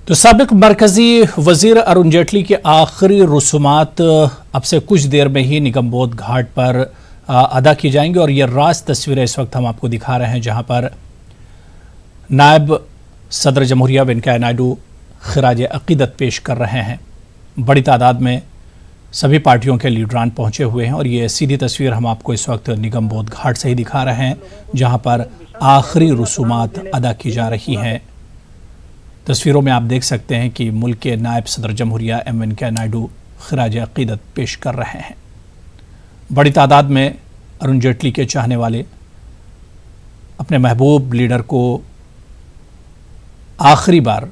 तो साबिक मरकजी वजीर अरुण जेटली के आखिरी रसूमात अब से कुछ देर में ही निगमबोध घाट पर अदा की जाएंगे और ये राज तस्वीरें इस वक्त हम आपको दिखा रहे हैं, जहां पर नायब सदर जमहूरिया वेंकैया नायडू खिराज अकीदत पेश कर रहे हैं। बड़ी तादाद में सभी पार्टियों के लीडरान पहुंचे हुए हैं और ये सीधी तस्वीर हम आपको इस वक्त निगमबोध घाट से ही दिखा रहे हैं, जहां पर आखिरी रसूमात अदा की जा रही हैं। तस्वीरों में आप देख सकते हैं कि मुल्क के नायब सदर जमहूरिया वेंकैया नायडू खिराज अकीदत पेश कर रहे हैं। बड़ी तादाद में अरुण जेटली के चाहने वाले अपने महबूब लीडर को आखिरी बार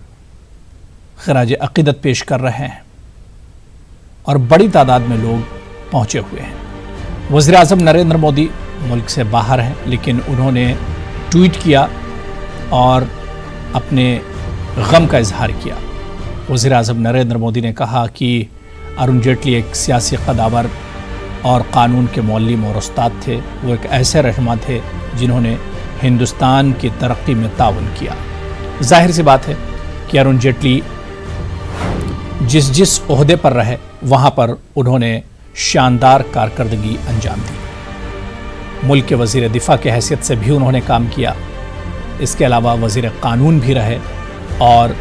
खिराज अकीदत पेश कर रहे हैं और बड़ी तादाद में लोग पहुंचे हुए हैं। वज़ीर आज़म नरेंद्र मोदी मुल्क से बाहर हैं, लेकिन उन्होंने ट्वीट किया और अपने गम का इजहार किया। वज़ीर आज़म नरेंद्र मोदी ने कहा कि अरुण जेटली एक सियासी कदावर और कानून के मौल्लिम और उस्ताद थे। वो एक ऐसे रहनुमा थे जिन्होंने हिंदुस्तान की तरक्की में ताउन किया। जाहिर सी बात है कि अरुण जेटली जिस ओहदे पर रहे वहाँ पर उन्होंने शानदार कारकर्दगी अंजाम दी। मुल्क के वज़ीर दिफा की हैसियत से भी उन्होंने काम किया। इसके अलावा वज़ीर कानून भी रहे और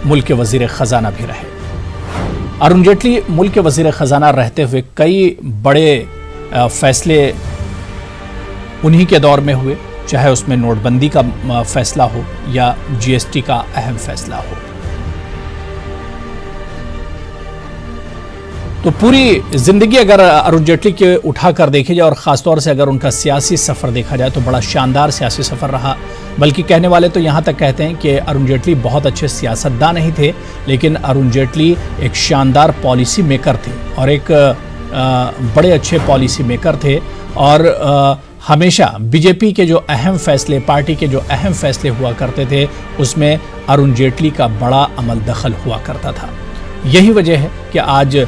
मुल्क के वज़ीर ख़जाना भी रहे। अरुण जेटली मुल्क के वज़ीर ख़जाना रहते हुए कई बड़े फ़ैसले उन्हीं के दौर में हुए, चाहे उसमें नोटबंदी का फ़ैसला हो या GST का अहम फ़ैसला हो। तो पूरी ज़िंदगी अगर अरुण जेटली के उठा कर देखी जाए और ख़ास तौर से अगर उनका सियासी सफ़र देखा जाए तो बड़ा शानदार सियासी सफ़र रहा। बल्कि कहने वाले तो यहाँ तक कहते हैं कि अरुण जेटली बहुत अच्छे सियासतदान नहीं थे, लेकिन अरुण जेटली एक शानदार पॉलिसी मेकर थे और एक बड़े अच्छे पॉलिसी मेकर थे और हमेशा बीजेपी के जो अहम फ़ैसले, पार्टी के जो अहम फ़ैसले हुआ करते थे, उसमें अरुण जेटली का बड़ा अमल दखल हुआ करता था। यही वजह है कि आज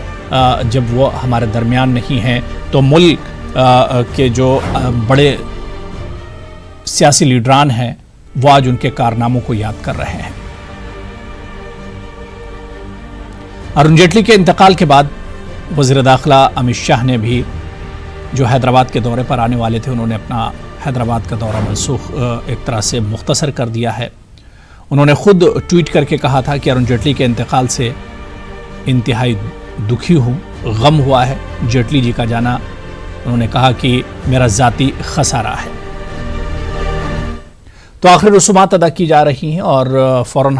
जब वो हमारे दरमियान नहीं हैं तो मुल्क के जो बड़े सियासी लीडरान हैं वो आज उनके कारनामों को याद कर रहे हैं। अरुण जेटली के इंतकाल के बाद वज़ीर दाखिला अमित शाह ने भी जो हैदराबाद के दौरे पर आने वाले थे, उन्होंने अपना हैदराबाद का दौरा मनसूख एक तरह से मुख्तसर कर दिया है। उन्होंने खुद ट्वीट करके कहा था कि अरुण जेटली के इंतकाल से इंतहाई दुखी हूँ, गम हुआ है। जेटली जी का जाना, उन्होंने कहा कि मेरा ज़ाती खसारा है। तो आखिरी रसूमात अदा की जा रही हैं और फ़ौरन